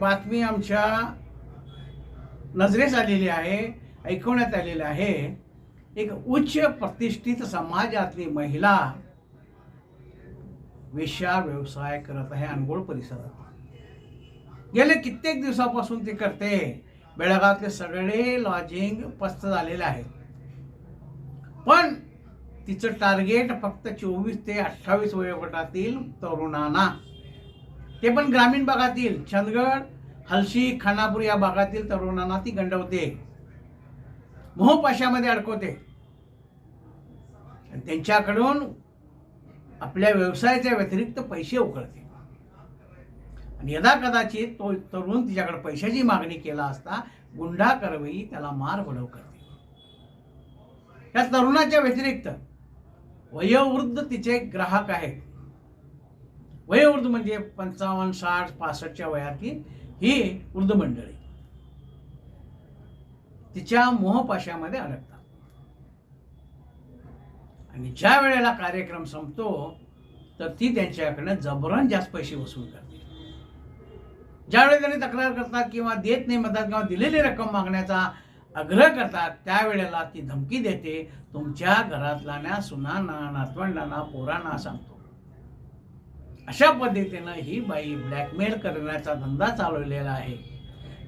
बातमी आमच्या नजरेस आलेली आहे, ऐकवण्यात आलेली आहे। एक उच्च प्रतिष्ठित समाजातली महिला वेश्या व्यवसाय करत आहे अनगोळ परिसरात। गेले कित्येक दिवसापासून ती करते। बेळगावातले सगळे लॉजिंग पस्त झालेले आहेत, पण तिचं टार्गेट फक्त 24 ते 28 वयोगटातील तरुणांना, ते पण ग्रामीण भागातील चंदगड, हलशी, खानापूर या भागातील तरुणांना ती गंडवते, मोहपाशामध्ये अडकवते आणि त्यांच्याकडून आपल्या व्यवसायाच्या व्यतिरिक्त पैसे उकळते। आणि यदा कदाचित तो तरुण तिच्याकडे पैशाची मागणी केला असता गुंडा कारवाई त्याला मार बडव करते। या तरुणाच्या व्यतिरिक्त वयोवृद्ध तिचे ग्राहक आहेत। वयोवृद्ध म्हणजे 55, 60, 65च्या वयातली ही वृद्ध मंडळी तिच्या मोहपाशामध्ये अडकतात। आणि ज्या वेळेला कार्यक्रम संपतो तर ती त्यांच्याकडनं जबरन जास्त पैसे वसूल करते। ज्यावेळेला त्यांनी तक्रार करतात किंवा देत नाही म्हणतात किंवा दिलेली रक्कम मागण्याचा आग्रह करतात, त्यावेळेला ती धमकी देते, तुमच्या घरातल्या सुनांना, नातवंडांना, पोरांना सांगतो। अशा पद्धतीनं ही बाई ब्लॅकमेल करण्याचा धंदा चालवलेला आहे।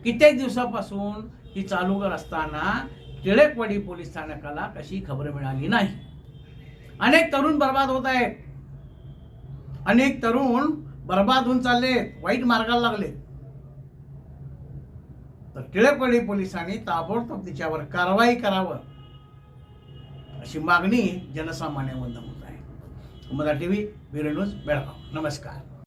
कित्येक दिवसापासून ही चालू असताना टिळकवाडी पोलीस स्थानकाला कशी खबर मिळाली नाही। अनेक तरुण बर्बाद होत आहेत, अनेक तरुण बर्बाद होऊन चाललेत, वाईट मार्गाला लागलेत। तर टिळकवाडी पोलिसांनी ताबडतोब तिच्यावर कारवाई करावं अशी मागणी जनसामान्यांमधून होत आहे। उमदा टीव्ही, ब्युरो न्यूज, बेळगाव। नमस्कार।